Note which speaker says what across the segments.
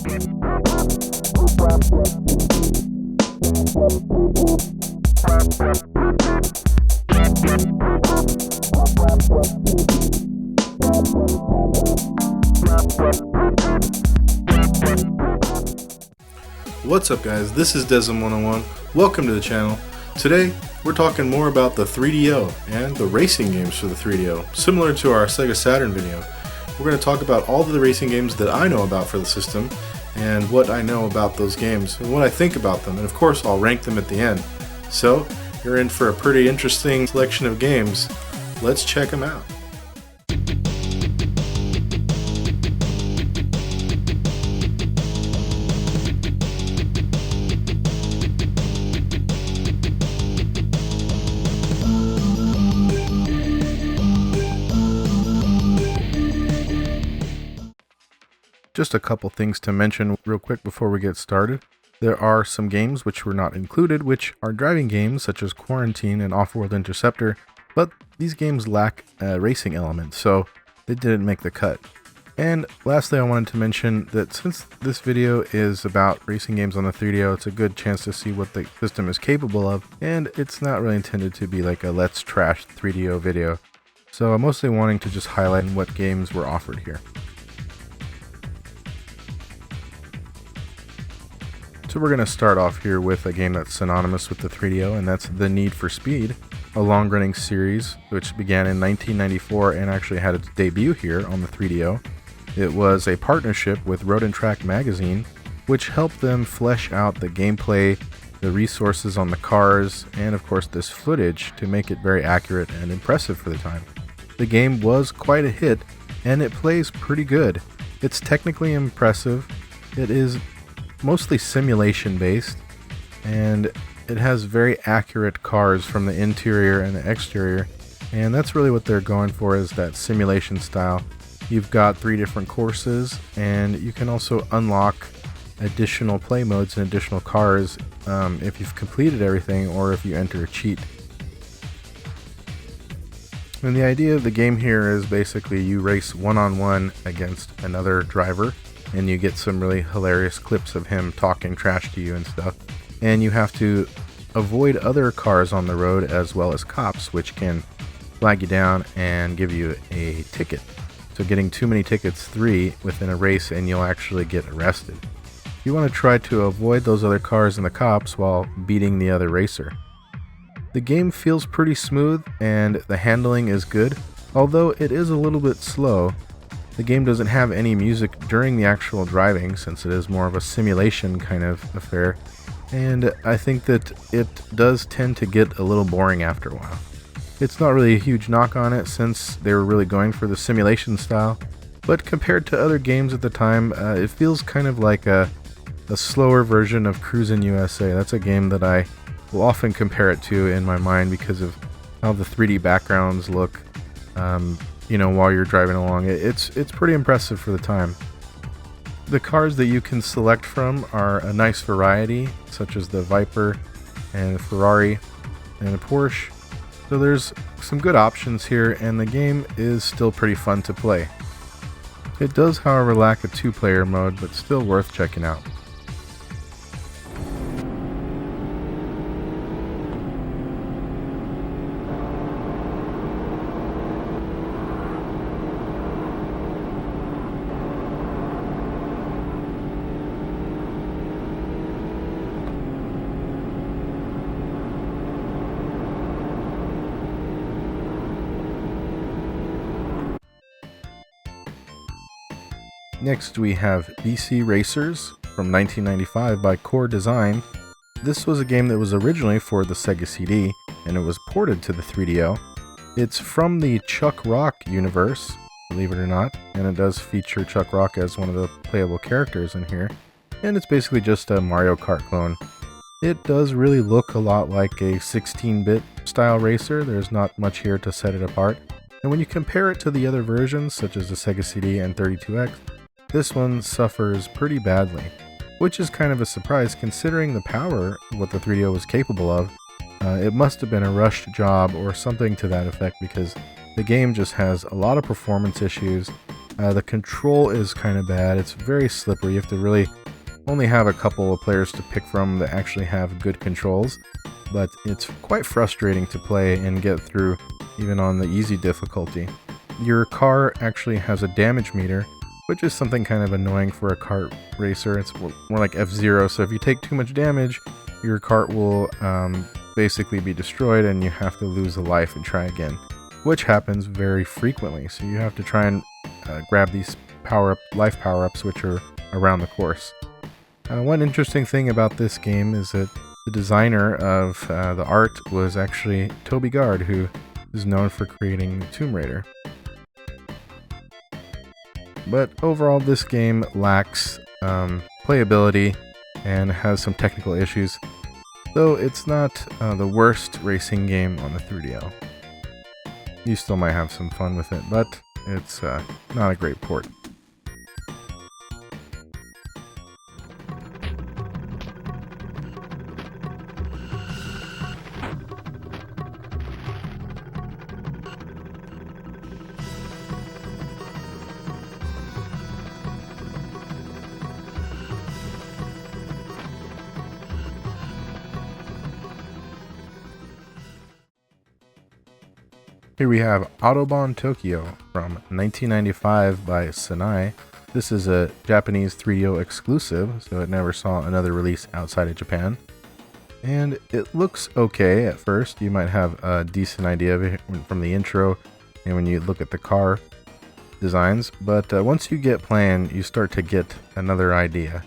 Speaker 1: What's up guys, this is Desm101, welcome to the channel. Today we're talking more about the 3DO and the racing games for the 3DO, similar to our Sega Saturn video. We're going to talk about all of the racing games that I know about for the system, and what I know about those games, and what I think about them, and of course I'll rank them at the end. So, you're in for a pretty interesting selection of games. Let's check them out. Just a couple things to mention real quick before we get started. There are some games which were not included, which are driving games such as Quarantine and Off-World Interceptor, but these games lack a racing element, so they didn't make the cut. And lastly, I wanted to mention that since this video is about racing games on the 3DO, it's a good chance to see what the system is capable of, and it's not really intended to be like a let's trash 3DO video. So I'm mostly wanting to just highlight what games were offered here. So we're going to start off here with a game that's synonymous with the 3DO, and that's The Need for Speed, a long-running series which began in 1994 and actually had its debut here on the 3DO. It was a partnership with Road & Track magazine, which helped them flesh out the gameplay, the resources on the cars, and of course this footage to make it very accurate and impressive for the time. The game was quite a hit, and it plays pretty good. It's technically impressive. It is mostly simulation based, and it has very accurate cars from the interior and the exterior, and that's really what they're going for, is that simulation style. You've got 3 different courses, and you can also unlock additional play modes and additional cars if you've completed everything or if you enter a cheat. And the idea of the game here is basically you race one-on-one against another driver, and you get some really hilarious clips of him talking trash to you and stuff. And you have to avoid other cars on the road as well as cops, which can flag you down and give you a ticket. So getting too many tickets, 3 within a race, and you'll actually get arrested. You want to try to avoid those other cars and the cops while beating the other racer. The game feels pretty smooth and the handling is good, although it is a little bit slow. The game doesn't have any music during the actual driving, since it is more of a simulation kind of affair, and I think that it does tend to get a little boring after a while. It's not really a huge knock on it, since they were really going for the simulation style, but compared to other games at the time, it feels kind of like a slower version of Cruisin' USA. That's a game that I will often compare it to in my mind because of how the 3D backgrounds look. While you're driving along. It's pretty impressive for the time. The cars that you can select from are a nice variety, such as the Viper and the Ferrari and a Porsche. So there's some good options here, and the game is still pretty fun to play. It does, however, lack a 2-player mode, but still worth checking out. Next we have BC Racers from 1995 by Core Design. This was a game that was originally for the Sega CD, and it was ported to the 3DO. It's from the Chuck Rock universe, believe it or not, and it does feature Chuck Rock as one of the playable characters in here, and it's basically just a Mario Kart clone. It does really look a lot like a 16-bit style racer. There's not much here to set it apart, and when you compare it to the other versions, such as the Sega CD and 32X, this one suffers pretty badly, which is kind of a surprise considering the power of what the 3DO was capable of. It must have been a rushed job or something to that effect, because the game just has a lot of performance issues. The control is kind of bad. It's very slippery. You have to really only have a couple of players to pick from that actually have good controls, but it's quite frustrating to play and get through even on the easy difficulty. Your car actually has a damage meter, which is something kind of annoying for a kart racer. It's more like F-Zero, so if you take too much damage, your kart will basically be destroyed and you have to lose a life and try again, which happens very frequently. So you have to try and grab these life power-ups which are around the course. One interesting thing about this game is that the designer of the art was actually Toby Gard, who is known for creating Tomb Raider. But overall, this game lacks playability and has some technical issues, though it's not the worst racing game on the 3DO. You still might have some fun with it, but it's not a great port. Here we have Autobahn Tokyo from 1995 by Senai. This is a Japanese 3DO exclusive, so it never saw another release outside of Japan. And it looks okay at first. You might have a decent idea of it from the intro and when you look at the car designs, but once you get playing, you start to get another idea.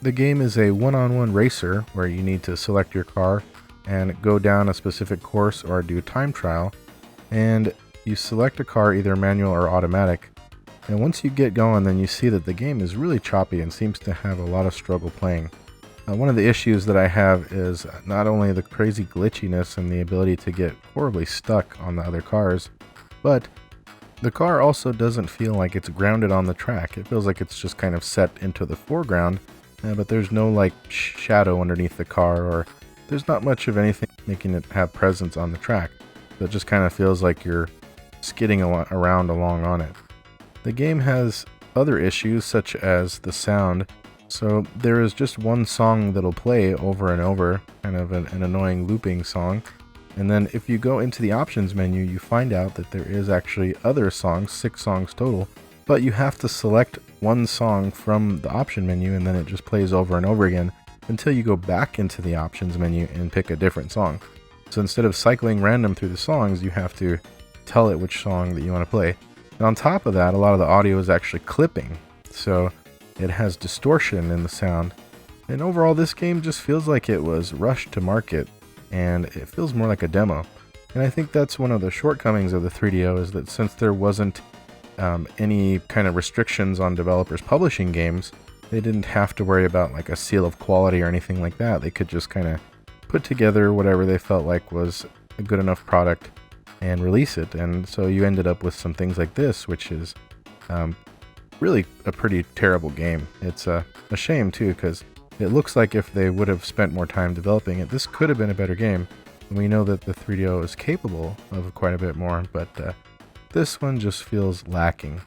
Speaker 1: The game is a one-on-one racer where you need to select your car and go down a specific course or do time trial, and you select a car either manual or automatic, and once you get going, then you see that the game is really choppy and seems to have a lot of struggle playing. One of the issues that I have is not only the crazy glitchiness and the ability to get horribly stuck on the other cars, but the car also doesn't feel like it's grounded on the track. It feels like it's just kind of set into the foreground, but there's no like shadow underneath the car, or there's not much of anything making it have presence on the track. So it just kind of feels like you're skidding around along on it. The game has other issues such as the sound. So there is just one song that'll play over and over, kind of an annoying looping song. And then if you go into the options menu, you find out that there is actually other songs, 6 songs total, but you have to select one song from the option menu and then it just plays over and over again until you go back into the options menu and pick a different song. So instead of cycling random through the songs, you have to tell it which song that you want to play. And on top of that, a lot of the audio is actually clipping, so it has distortion in the sound. And overall, this game just feels like it was rushed to market, and it feels more like a demo. And I think that's one of the shortcomings of the 3DO, is that since there wasn't any kind of restrictions on developers publishing games, they didn't have to worry about like a seal of quality or anything like that. They could just kind of put together whatever they felt like was a good enough product and release it. And so you ended up with some things like this, which is really a pretty terrible game. It's a shame too, because it looks like if they would have spent more time developing it, this could have been a better game. And we know that the 3DO is capable of quite a bit more, but this one just feels lacking.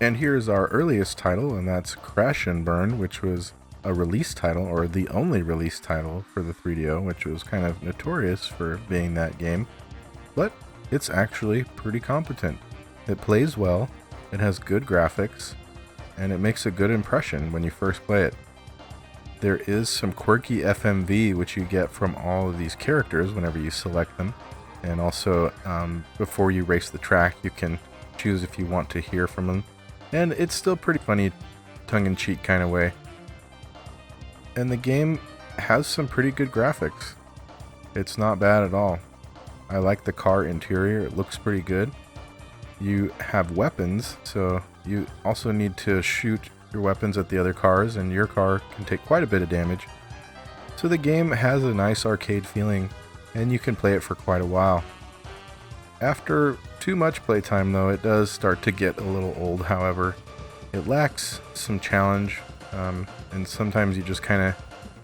Speaker 1: And here's our earliest title, and that's Crash and Burn, which was a release title, or the only release title for the 3DO, which was kind of notorious for being that game. But it's actually pretty competent. It plays well, it has good graphics, and it makes a good impression when you first play it. There is some quirky FMV which you get from all of these characters whenever you select them, and also before you race the track you can choose if you want to hear from them. And it's still pretty funny, tongue-in-cheek kind of way. And the game has some pretty good graphics. It's not bad at all. I like the car interior, it looks pretty good. You have weapons, so you also need to shoot your weapons at the other cars, and your car can take quite a bit of damage. So the game has a nice arcade feeling, and you can play it for quite a while. After too much playtime though, it does start to get a little old. However, it lacks some challenge, and sometimes you just kind of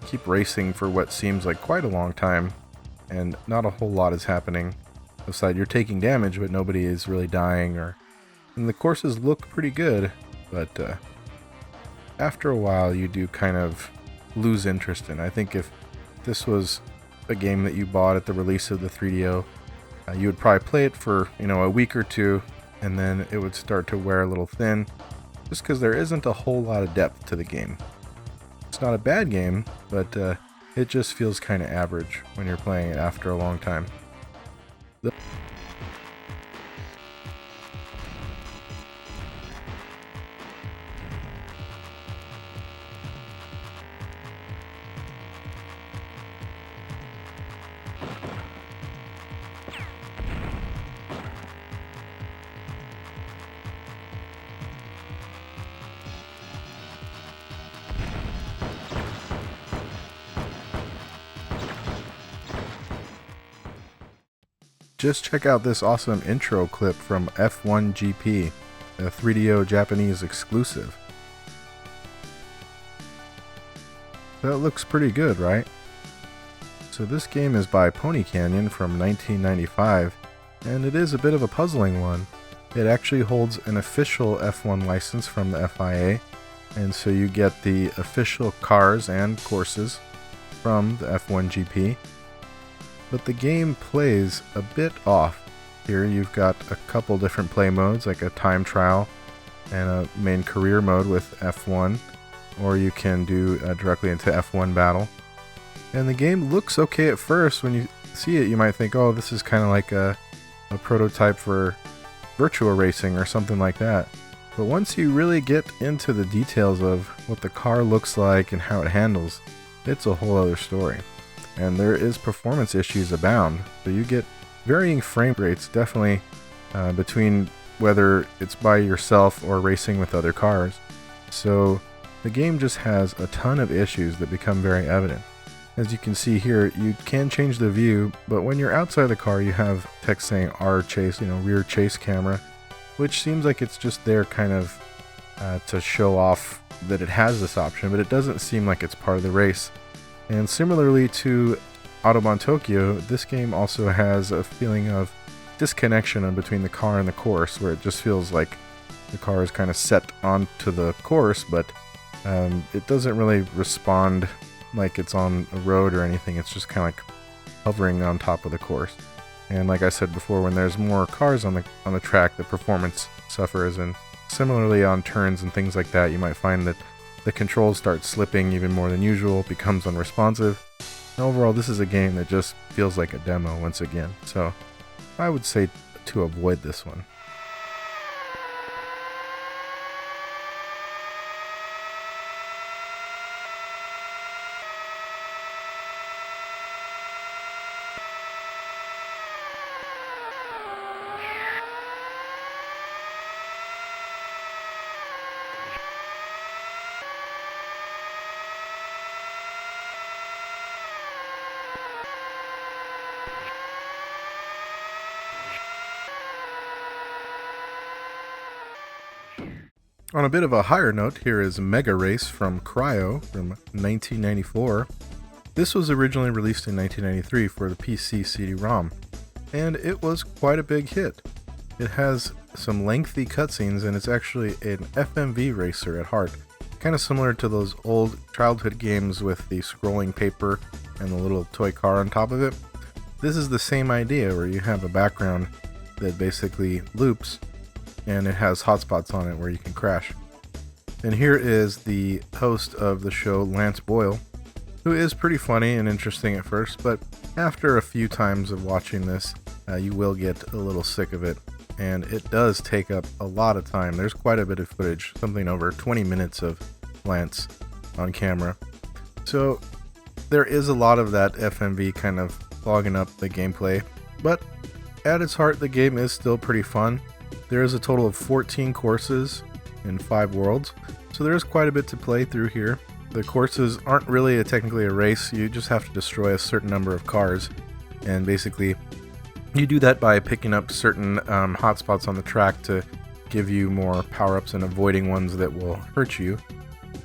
Speaker 1: keep racing for what seems like quite a long time, and not a whole lot is happening. Aside, you're taking damage, but nobody is really dying, and the courses look pretty good, but after a while you do kind of lose interest in. I think if this was a game that you bought at the release of the 3DO, you would probably play it for, a week or two, and then it would start to wear a little thin, just because there isn't a whole lot of depth to the game. It's not a bad game, but it just feels kind of average when you're playing it after a long time. Just check out this awesome intro clip from F1 GP, a 3DO Japanese exclusive. That looks pretty good, right? So this game is by Pony Canyon from 1995, and it is a bit of a puzzling one. It actually holds an official F1 license from the FIA, and so you get the official cars and courses from the F1 GP. But the game plays a bit off. Here you've got a couple different play modes, like a time trial and a main career mode with F1, or you can do directly into F1 battle. And the game looks okay at first. When you see it, you might think, oh, this is kind of like a prototype for virtual racing or something like that. But once you really get into the details of what the car looks like and how it handles, it's a whole other story. And there is performance issues abound, so you get varying frame rates, definitely between whether it's by yourself or racing with other cars. So the game just has a ton of issues that become very evident. As you can see here, you can change the view, but when you're outside the car you have text saying R chase, rear chase camera, which seems like it's just there kind of to show off that it has this option, but it doesn't seem like it's part of the race. And similarly to Autobahn Tokyo, this game also has a feeling of disconnection between the car and the course, where it just feels like the car is kind of set onto the course, but it doesn't really respond like it's on a road or anything. It's just kind of like hovering on top of the course. And like I said before, when there's more cars on the track, the performance suffers. And similarly on turns and things like that, you might find that the controls start slipping even more than usual, becomes unresponsive. And overall, this is a game that just feels like a demo once again. So I would say to avoid this one. On a bit of a higher note, here is Mega Race from Cryo from 1994. This was originally released in 1993 for the PC CD-ROM, and it was quite a big hit. It has some lengthy cutscenes, and it's actually an FMV racer at heart, kind of similar to those old childhood games with the scrolling paper and the little toy car on top of it. This is the same idea, where you have a background that basically loops, and it has hotspots on it where you can crash. And here is the host of the show, Lance Boyle, who is pretty funny and interesting at first, but after a few times of watching this, you will get a little sick of it, and it does take up a lot of time. There's quite a bit of footage, something over 20 minutes of Lance on camera. So there is a lot of that FMV kind of clogging up the gameplay, but at its heart the game is still pretty fun. There is a total of 14 courses in 5 worlds, so there is quite a bit to play through here. The courses aren't really technically a race, you just have to destroy a certain number of cars, and basically you do that by picking up certain hotspots on the track to give you more power-ups and avoiding ones that will hurt you.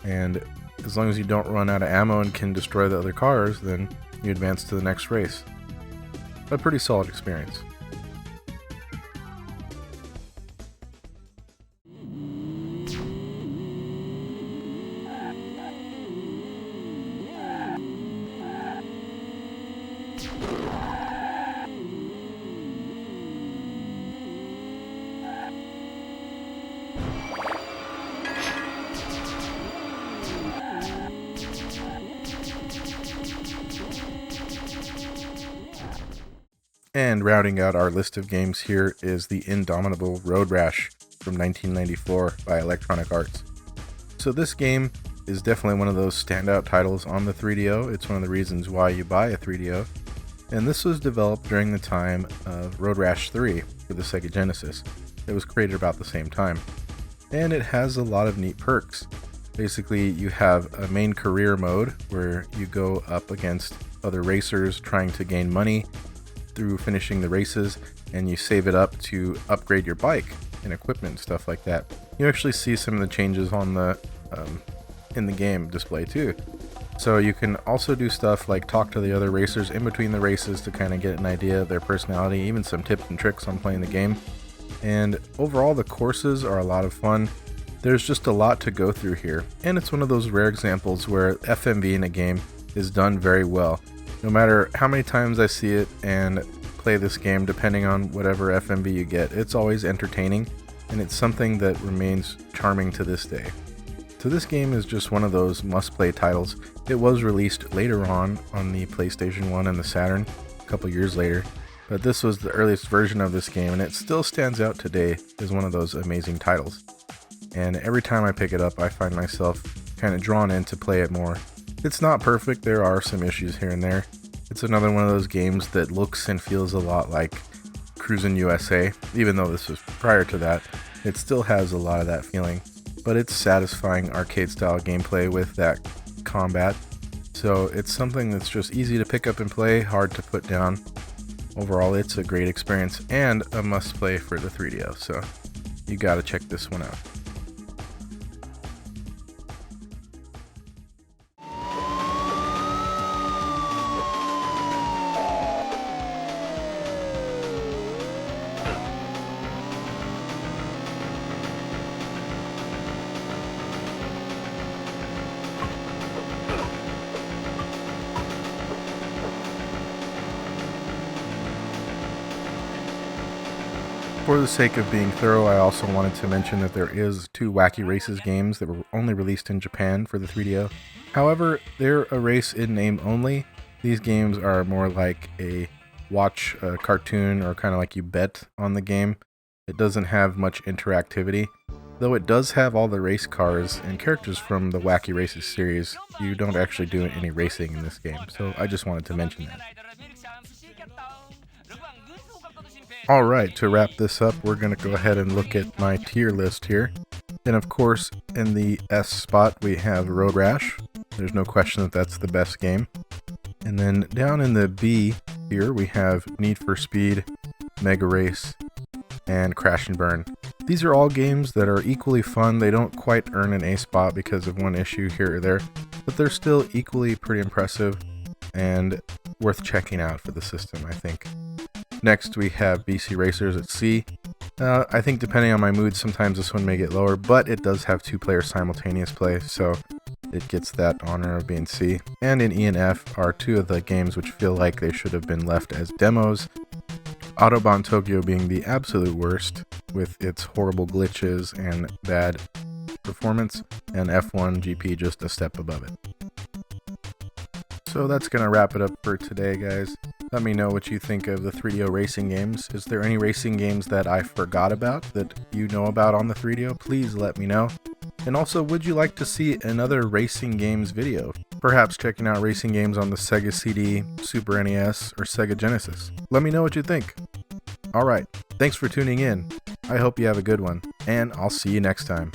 Speaker 1: And as long as you don't run out of ammo and can destroy the other cars, then you advance to the next race. A pretty solid experience. And rounding out our list of games here is the indomitable Road Rash from 1994 by Electronic Arts. So this game is definitely one of those standout titles on the 3DO. It's one of the reasons why you buy a 3DO. And this was developed during the time of Road Rash 3 for the Sega Genesis. It was created about the same time. And it has a lot of neat perks. Basically, you have a main career mode where you go up against other racers trying to gain money through finishing the races, and you save it up to upgrade your bike and equipment and stuff like that. You actually see some of the changes on the in the game display too. So you can also do stuff like talk to the other racers in between the races to kind of get an idea of their personality, even some tips and tricks on playing the game. And overall, the courses are a lot of fun. There's just a lot to go through here, and it's one of those rare examples where FMV in a game is done very well. No matter how many times I see it and play this game, depending on whatever FMV you get, it's always entertaining, and it's something that remains charming to this day. So this game is just one of those must-play titles. It was released later on the PlayStation 1 and the Saturn, a couple years later, but this was the earliest version of this game, and it still stands out today as one of those amazing titles. And every time I pick it up, I find myself kind of drawn in to play it more. It's not perfect, there are some issues here and there. It's another one of those games that looks and feels a lot like Cruisin' USA. Even though this was prior to that, it still has a lot of that feeling. But it's satisfying arcade-style gameplay with that combat. So it's something that's just easy to pick up and play, hard to put down. Overall, it's a great experience and a must-play for the 3DO, so you gotta check this one out. For the sake of being thorough, I also wanted to mention that there is 2 Wacky Races games that were only released in Japan for the 3DO. However, they're a race in name only. These games are more like a watch cartoon, or kind of like you bet on the game. It doesn't have much interactivity, though it does have all the race cars and characters from the Wacky Races series. You don't actually do any racing in this game, so I just wanted to mention that. Alright, to wrap this up, we're going to go ahead and look at my tier list here. And of course, in the S spot, we have Road Rash. There's no question that that's the best game. And then down in the B tier, we have Need for Speed, Mega Race, and Crash and Burn. These are all games that are equally fun. They don't quite earn an A spot because of one issue here or there, but they're still equally pretty impressive and worth checking out for the system, I think. Next, we have BC Racers at C. I think depending on my mood, sometimes this one may get lower, but it does have 2-player simultaneous play, so it gets that honor of being C. And in E and F are 2 of the games which feel like they should have been left as demos. Autobahn Tokyo being the absolute worst, with its horrible glitches and bad performance, and F1 GP just a step above it. So that's going to wrap it up for today, guys. Let me know what you think of the 3DO racing games. Is there any racing games that I forgot about that you know about on the 3DO? Please let me know. And also, would you like to see another racing games video? Perhaps checking out racing games on the Sega CD, Super NES, or Sega Genesis? Let me know what you think. Alright, thanks for tuning in. I hope you have a good one, and I'll see you next time.